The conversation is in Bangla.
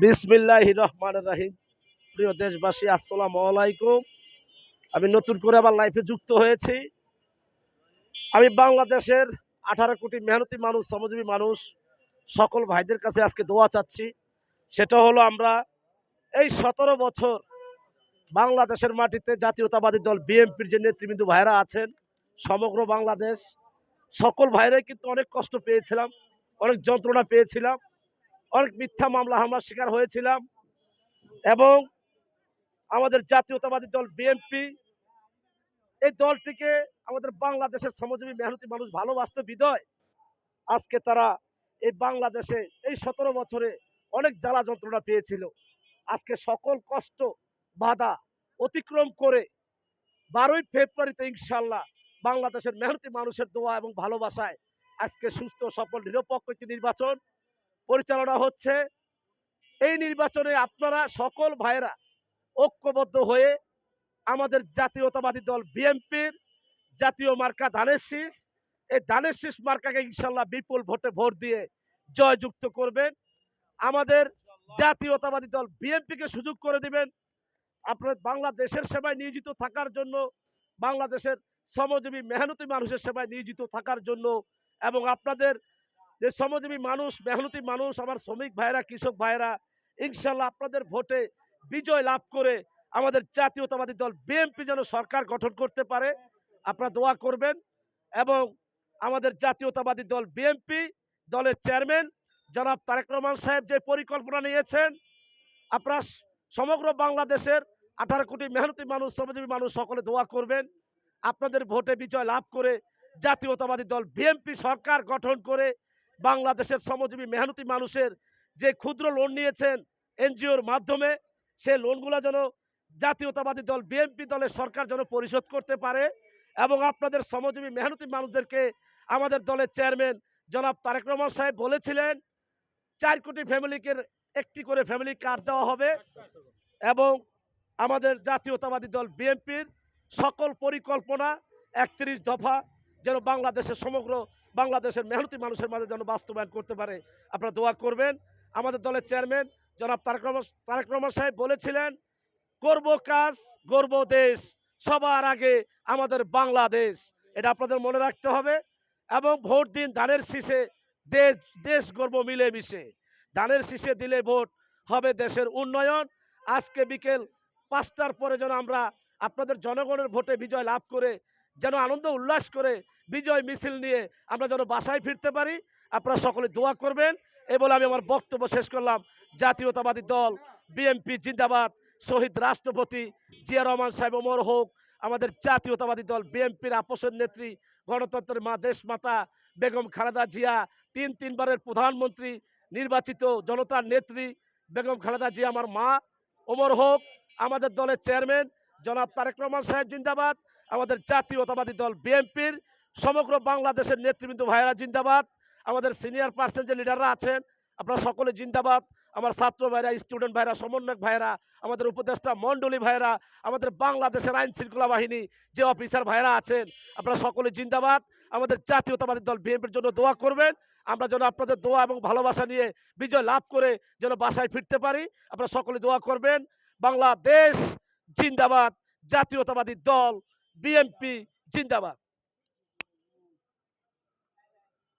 বিসমিল্লাহির রহমানির রহিম। প্রিয় দেশবাসী, আসসালামু আলাইকুম। আমি নতুন করে আবার লাইফে যুক্ত হয়েছি। আমি বাংলাদেশের 18 কোটি মেহনতি মানুষ, শ্রমজীবী মানুষ, সকল ভাইদের কাছে আজকে দোয়া চাচ্ছি। সেটা হলো আমরা এই 17 বছর বাংলাদেশের মাটিতে জাতীয়তাবাদী দল বিএনপির যে নেতৃবৃন্দ ভাইরা আছেন, সমগ্র বাংলাদেশ সকল ভাইরাই কিন্তু অনেক কষ্ট পেয়েছিলাম, অনেক যন্ত্রণা পেয়েছিলাম, অনেক মিথ্যা মামলা হামলার শিকার হয়েছিলাম। এবং আমাদের জাতীয়তাবাদী দল বিএনপি, এই দলটিকে আমাদের বাংলাদেশের শ্রমজীবী মেহনতি মানুষ ভালোবাসত বিদয় আজকে তারা এই বাংলাদেশে এই 17 বছরে অনেক জ্বালা যন্ত্রণা পেয়েছিল। আজকে সকল কষ্ট বাধা অতিক্রম করে 12ই ফেব্রুয়ারিতে ইনশাল্লাহ বাংলাদেশের মেহনতি মানুষের দোয়া এবং ভালোবাসায় আজকে সুস্থ সফল নিরপেক্ষ একটি নির্বাচন পরিচালনা হচ্ছে। এই নির্বাচনে আপনারা সকল ভাইরা ঐক্যবদ্ধ হয়ে আমাদের জাতীয়তাবাদী দল বিএনপির জাতীয় মার্কা ধানের শীষ, এই ধানের শীষ মার্কাকে ইনশাল্লাহ বিপুল ভোটে ভোট দিয়ে জয়যুক্ত করবেন। আমাদের জাতীয়তাবাদী দল বিএনপিকে সুযোগ করে দিবেন আপনার বাংলাদেশের সেবায় নিয়োজিত থাকার জন্য, বাংলাদেশের শ্রমজীবী মেহনতি মানুষের সেবায় নিয়োজিত থাকার জন্য। এবং আপনাদের যে শ্রমজীবী মানুষ, মেহনতি মানুষ, আমার শ্রমিক ভাইরা, কৃষক ভাইরা ইনশাল্লাহ আপনাদের ভোটে বিজয় লাভ করে আমাদের জাতীয়তাবাদী দল বিএনপি যেন সরকার গঠন করতে পারে, আপনারা দোয়া করবেন। এবং আমাদের জাতীয়তাবাদী দল বিএনপি দলের চেয়ারম্যান জনাব তারেক রহমান সাহেব যে পরিকল্পনা নিয়েছেন, আপনারা সমগ্র বাংলাদেশের 18 কোটি মেহনতি মানুষ, শ্রমজীবী মানুষ সকলে দোয়া করবেন আপনাদের ভোটে বিজয় লাভ করে জাতীয়তাবাদী দল বিএনপি সরকার গঠন করে বাংলাদেশের শ্রমজীবী মেহনতি মানুষের যে ক্ষুদ্র লোন নিয়েছেন এনজিওর মাধ্যমে, সেই লোনগুলো যেন জাতীয়তাবাদী দল বিএনপি দলের সরকার যেন পরিশোধ করতে পারে। এবং আপনাদের শ্রমজীবী মেহনতি মানুষদেরকে আমাদের দলের চেয়ারম্যান জনাব তারেক রহমান সাহেব বলেছিলেন 4 কোটি ফ্যামিলিকে একটি করে ফ্যামিলি কার্ড দেওয়া হবে। এবং আমাদের জাতীয়তাবাদী দল বিএনপির সকল পরিকল্পনা 31 দফা যেন বাংলাদেশের সমগ্র বাংলাদেশের মেহনতি মানুষের মাঝে যেন বাস্তবায়ন করতে পারে, আপনারা দোয়া করবেন। আমাদের দলের চেয়ারম্যান জনাব তারেক রহমান সাহেব বলেছিলেন, করব কাজ গর্ব দেশ, সবার আগে আমাদের বাংলাদেশ। এটা আপনাদের মনে রাখতে হবে। এবং ভোট দিন ধানের শীষে, দেশ দেশ গর্ব মিলে মিশে। ধানের শীষে দিলে ভোট হবে দেশের উন্নয়ন। আজকে বিকেল 5টার পরে যেন আমরা আপনাদের জনগণের ভোটে বিজয় লাভ করে যেন আনন্দ উল্লাস করে বিজয় মিছিল নিয়ে আমরা যেন বাসায় ফিরতে পারি, আপনারা সকলে দোয়া করবেন। এই বলে আমি আমার বক্তব্য শেষ করলাম। জাতীয়তাবাদী দল বিএনপি জিন্দাবাদ। শহীদ রাষ্ট্রপতি জিয়া রহমান সাহেব অমর হোক। আমাদের জাতীয়তাবাদী দল বিএনপির আপসের নেত্রী, গণতন্ত্রের মা, দেশ মাতা বেগম খালেদা জিয়া, তিনবারের প্রধানমন্ত্রী, নির্বাচিত জনতার নেত্রী বেগম খালেদা জিয়া আমার মা, অমর হোক। আমাদের দলের চেয়ারম্যান জনাব তারেক রহমান সাহেব জিন্দাবাদ। আমাদের জাতীয়তাবাদী দল বিএনপির সমগ্র বাংলাদেশের নেতৃবৃন্দ ভাইরা জিন্দাবাদ। আমাদের সিনিয়র পার্সন যে লিডাররা আছেন আপনারা সকলে জিন্দাবাদ। আমার ছাত্র ভাইরা, স্টুডেন্ট ভাইরা, সমন্বয়ক ভাইরা, আমাদের উপদেষ্টা মণ্ডলী ভাইরা, আমাদের বাংলাদেশের আইন শৃঙ্খলা বাহিনী যে অফিসার ভাইরা আছেন আপনারা সকলে জিন্দাবাদ। আমাদের জাতীয়তাবাদী দল বিএনপির জন্য দোয়া করবেন, আমরা যেন আপনাদের দোয়া এবং ভালোবাসা নিয়ে বিজয় লাভ করে যেন বাসায় ফিরতে পারি, আপনারা সকলে দোয়া করবেন। বাংলাদেশ জিন্দাবাদ, জাতীয়তাবাদী দল বিএনপি জিন্দাবাদ।